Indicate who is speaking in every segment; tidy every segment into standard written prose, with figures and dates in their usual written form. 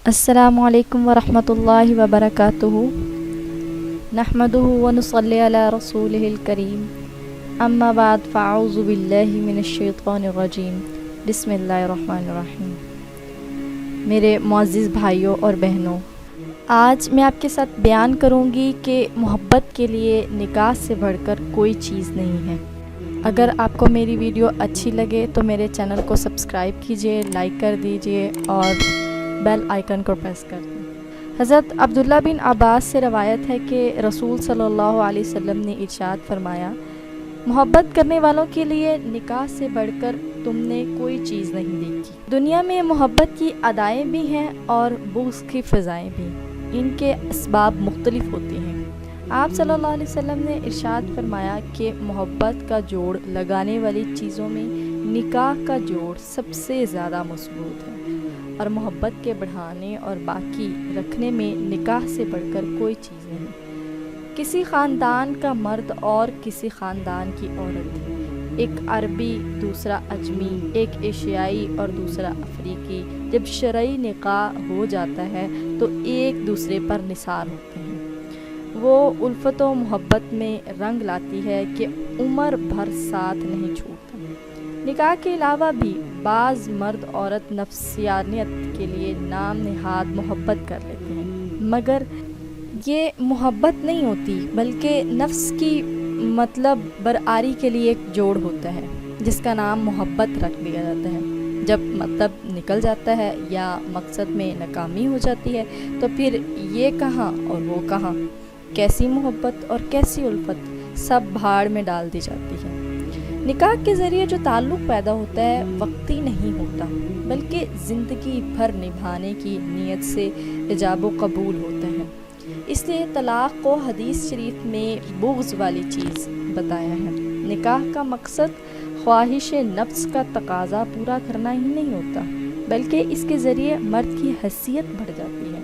Speaker 1: السلام علیکم ورحمۃ اللہ وبرکاتہ نحمده ونصلی علی رسولہ الکریم اما بعد فاعوذ باللہ من الشیطان الرجیم بسم اللہ الرحمن الرحیم۔ میرے معزز بھائیوں اور بہنوں، آج میں آپ کے ساتھ بیان کروں گی کہ محبت کے لیے نکاح سے بڑھ کر کوئی چیز نہیں ہے۔ اگر آپ کو میری ویڈیو اچھی لگے تو میرے چینل کو سبسکرائب کیجیے، لائک کر دیجیے اور بیل آئیکن کو پریس کر دیں۔ حضرت عبداللہ بن عباس سے روایت ہے کہ رسول صلی اللہ علیہ وسلم نے ارشاد فرمایا، محبت کرنے والوں کے لیے نکاح سے بڑھ کر تم نے کوئی چیز نہیں دیکھی۔ دنیا میں محبت کی ادائیں بھی ہیں اور بغض کی فضائیں بھی، ان کے اسباب مختلف ہوتے ہیں۔ آپ صلی اللہ علیہ وسلم نے ارشاد فرمایا کہ محبت کا جوڑ لگانے والی چیزوں میں نکاح کا جوڑ سب سے زیادہ مضبوط ہے، اور محبت کے بڑھانے اور باقی رکھنے میں نکاح سے بڑھ کر کوئی چیز نہیں۔ کسی خاندان کا مرد اور کسی خاندان کی عورت، ایک عربی دوسرا اجمی، ایک ایشیائی اور دوسرا افریقی، جب شرعی نکاح ہو جاتا ہے تو ایک دوسرے پر نثار ہوتے ہیں۔ وہ الفت و محبت میں رنگ لاتی ہے کہ عمر بھر ساتھ نہیں چھوڑتا۔ نکاح کے علاوہ بھی بعض مرد عورت نفسیانیت کے لیے نام نہاد محبت کر لیتے ہیں، مگر یہ محبت نہیں ہوتی بلکہ نفس کی مطلب برآری کے لیے ایک جوڑ ہوتا ہے جس کا نام محبت رکھ دیا جاتا ہے۔ جب مطلب نکل جاتا ہے یا مقصد میں ناکامی ہو جاتی ہے تو پھر یہ کہاں اور وہ کہاں، کیسی محبت اور کیسی الفت سب بھاڑ میں ڈال دی جاتی ہے۔ نکاح کے ذریعے جو تعلق پیدا ہوتا ہے وقتی نہیں ہوتا بلکہ زندگی بھر نبھانے کی نیت سے ایجاب و قبول ہوتا ہے۔ اس لیے طلاق کو حدیث شریف میں بغض والی چیز بتایا ہے۔ نکاح کا مقصد خواہش نفس کا تقاضا پورا کرنا ہی نہیں ہوتا بلکہ اس کے ذریعے مرد کی حیثیت بڑھ جاتی ہے،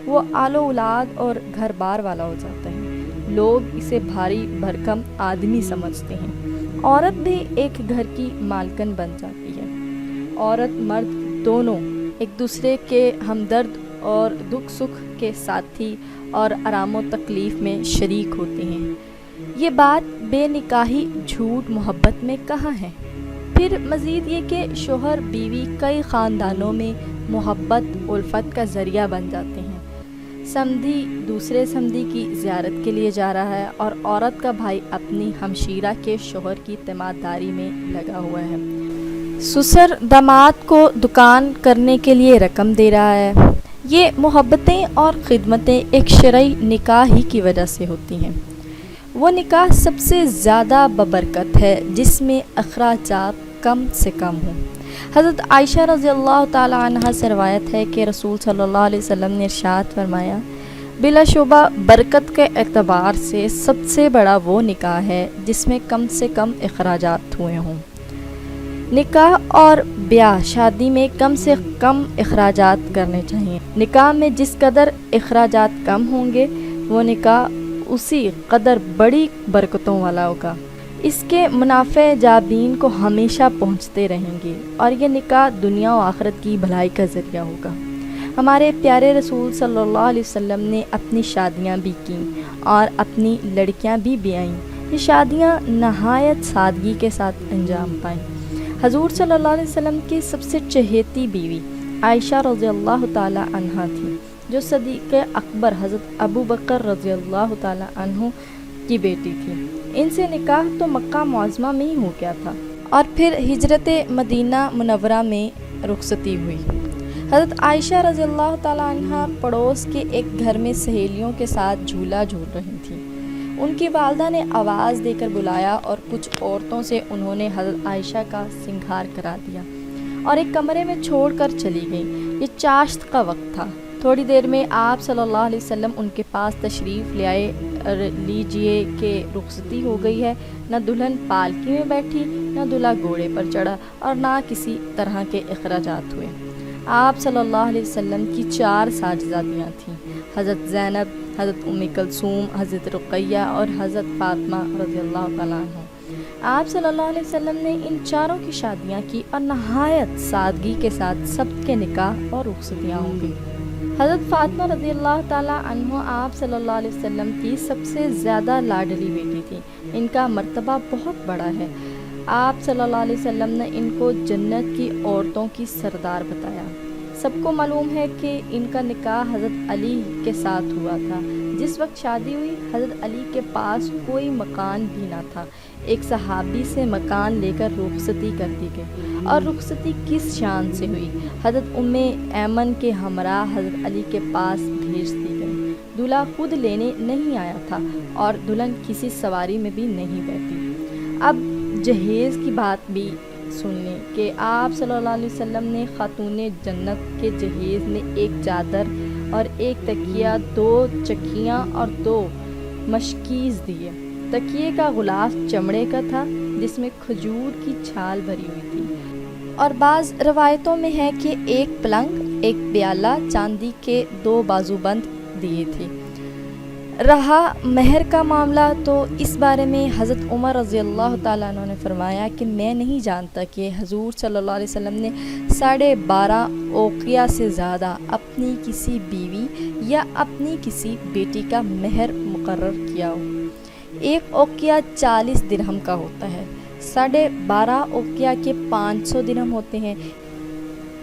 Speaker 1: وہ آل و اولاد اور گھر بار والا ہو جاتا ہے۔ لوگ اسے بھاری بھرکم آدمی سمجھتے ہیں۔ عورت بھی ایک گھر کی مالکن بن جاتی ہے۔ عورت مرد دونوں ایک دوسرے کے ہمدرد اور دکھ سکھ کے ساتھی اور آرام و تکلیف میں شریک ہوتے ہیں۔ یہ بات بے نکاحی جھوٹ محبت میں کہاں ہے؟ پھر مزید یہ کہ شوہر بیوی کئی خاندانوں میں محبت الفت کا ذریعہ بن جاتے ہیں۔ سمدھی دوسرے سمدھی کی زیارت کے لیے جا رہا ہے اور عورت کا بھائی اپنی ہمشیرہ کے شوہر کی تیمارداری میں لگا ہوا ہے۔ سسر داماد کو دکان کرنے کے لیے رقم دے رہا ہے۔ یہ محبتیں اور خدمتیں ایک شرعی نکاح ہی کی وجہ سے ہوتی ہیں۔ وہ نکاح سب سے زیادہ ببرکت ہے جس میں اخراجات کم سے کم ہوں۔ حضرت عائشہ رضی اللہ تعالی عنہ سے روایت ہے کہ رسول صلی اللہ علیہ وسلم نے ارشاد فرمایا، بلا شبہ برکت کے اعتبار سے سب سے بڑا وہ نکاح ہے جس میں کم سے کم اخراجات ہوئے ہوں۔ نکاح اور بیاہ شادی میں کم سے کم اخراجات کرنے چاہیے۔ نکاح میں جس قدر اخراجات کم ہوں گے وہ نکاح اسی قدر بڑی برکتوں والا ہوگا۔ اس کے منافع جابین کو ہمیشہ پہنچتے رہیں گے اور یہ نکاح دنیا و آخرت کی بھلائی کا ذریعہ ہوگا۔ ہمارے پیارے رسول صلی اللہ علیہ وسلم نے اپنی شادیاں بھی کیں اور اپنی لڑکیاں بھی بیائیں۔ یہ شادیاں نہایت سادگی کے ساتھ انجام پائیں۔ حضور صلی اللہ علیہ وسلم کی سب سے چہیتی بیوی عائشہ رضی اللہ تعالی عنہ تھی، جو صدیق اکبر حضرت ابو بکر رضی اللہ تعالی عنہ کی بیٹی تھی۔ ان سے نکاح تو مکہ معظمہ میں ہی ہو گیا تھا اور پھر ہجرت مدینہ منورہ میں رخصتی ہوئی۔ حضرت عائشہ رضی اللہ تعالی عنہ پڑوس کے ایک گھر میں سہیلیوں کے ساتھ جھولا جھول رہی تھیں۔ ان کی والدہ نے آواز دے کر بلایا اور کچھ عورتوں سے انہوں نے حضرت عائشہ کا سنگھار کرا دیا اور ایک کمرے میں چھوڑ کر چلی گئیں۔ یہ چاشت کا وقت تھا۔ تھوڑی دیر میں آپ صلی اللہ علیہ وسلم ان کے پاس تشریف لے آئے۔ لیجئے کہ رخصتی ہو گئی ہے۔ نہ دلہن پالکی میں بیٹھی، نہ دلہا گھوڑے پر چڑھا اور نہ کسی طرح کے اخراجات ہوئے۔ آپ صلی اللہ علیہ وسلم کی 4 ساجزادیاں تھیں، حضرت زینب، حضرت ام کلثوم، حضرت رقیہ اور حضرت فاطمہ رضی اللہ تعالیٰ عنہ۔ آپ صلی اللہ علیہ وسلم نے ان چاروں کی شادیاں کی اور نہایت سادگی کے ساتھ سب کے نکاح اور رخصتیاں ہوں گی۔ حضرت فاطمہ رضی اللہ تعالیٰ عنہ آپ صلی اللہ علیہ وسلم کی سب سے زیادہ لاڈلی بیٹی تھی. ان کا مرتبہ بہت بڑا ہے. آپ صلی اللہ علیہ وسلم نے ان کو جنت کی عورتوں کی سردار بتایا. سب کو معلوم ہے کہ ان کا نکاح حضرت علی کے ساتھ ہوا تھا. جس وقت شادی ہوئی حضرت علی کے پاس کوئی مکان بھی نہ تھا. ایک صحابی سے مکان لے کر رخصتی کر دی گئی. اور رخصتی کس شان سے ہوئی؟ حضرت ایمن کے ہمراہ حضرت علی کے پاس بھیج دی گئی. دولہا خود لینے نہیں آیا تھا اور دلہن کسی سواری میں بھی نہیں بیٹھی. اب جہیز کی بات بھی سن لیں کہ آپ صلی اللہ علیہ وسلم نے خاتون جنت کے جہیز میں ایک چادر اور ایک تکیہ، 2 چکیاں اور 2 مشکیز دیے. تکیے کا غلاف چمڑے کا تھا جس میں کھجور کی چھال بھری ہوئی تھی. اور بعض روایتوں میں ہے کہ ایک پلنگ، ایک پیالہ چاندی کے 2 بازوبند دیے تھے. رہا مہر کا معاملہ تو اس بارے میں حضرت عمر رضی اللہ تعالیٰ عنہ نے فرمایا کہ میں نہیں جانتا کہ حضور صلی اللہ علیہ وسلم نے 12.5 اوقیہ سے زیادہ اپنی کسی بیوی یا اپنی کسی بیٹی کا مہر مقرر کیا ہو. ایک اوقیہ 40 درہم کا ہوتا ہے. 12.5 اوقیہ کے 500 درہم ہوتے ہیں.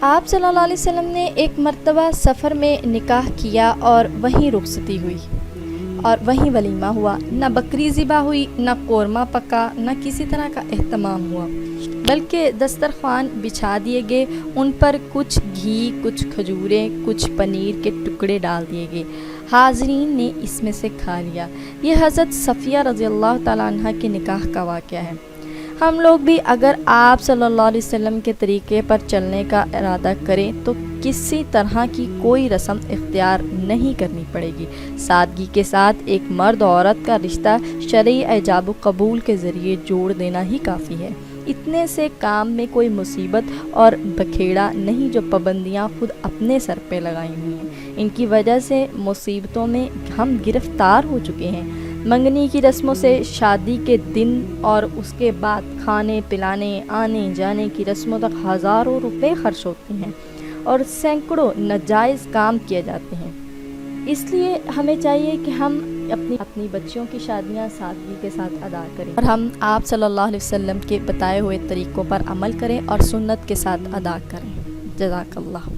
Speaker 1: آپ صلی اللہ علیہ وسلم نے ایک مرتبہ سفر میں نکاح کیا اور وہیں رخصتی ہوئی اور وہیں ولیمہ ہوا. نہ بکری ذبح ہوئی، نہ قورمہ پکا، نہ کسی طرح کا اہتمام ہوا، بلکہ دسترخوان بچھا دیے گئے. ان پر کچھ گھی، کچھ کھجوریں، کچھ پنیر کے ٹکڑے ڈال دیے گئے. حاضرین نے اس میں سے کھا لیا. یہ حضرت صفیہ رضی اللہ تعالیٰ عنہ کے نکاح کا واقعہ ہے. ہم لوگ بھی اگر آپ صلی اللہ علیہ وسلم کے طریقے پر چلنے کا ارادہ کریں تو کسی طرح کی کوئی رسم اختیار نہیں کرنی پڑے گی. سادگی کے ساتھ ایک مرد اور عورت کا رشتہ شرعی ایجاب و قبول کے ذریعے جوڑ دینا ہی کافی ہے. اتنے سے کام میں کوئی مصیبت اور بکھیڑا نہیں جو پابندیاں خود اپنے سر پہ لگائی ہوئی ہیں. ان کی وجہ سے مصیبتوں میں ہم گرفتار ہو چکے ہیں. منگنی کی رسموں سے شادی کے دن اور اس کے بعد کھانے پلانے، آنے جانے کی رسموں تک ہزاروں روپے خرچ ہوتے ہیں اور سینکڑوں ناجائز کام کیے جاتے ہیں. اس لیے ہمیں چاہیے کہ ہم اپنی بچیوں کی شادیاں سادگی کے ساتھ ادا کریں اور ہم آپ صلی اللہ علیہ وسلم کے بتائے ہوئے طریقوں پر عمل کریں اور سنت کے ساتھ ادا کریں. جزاک اللہ.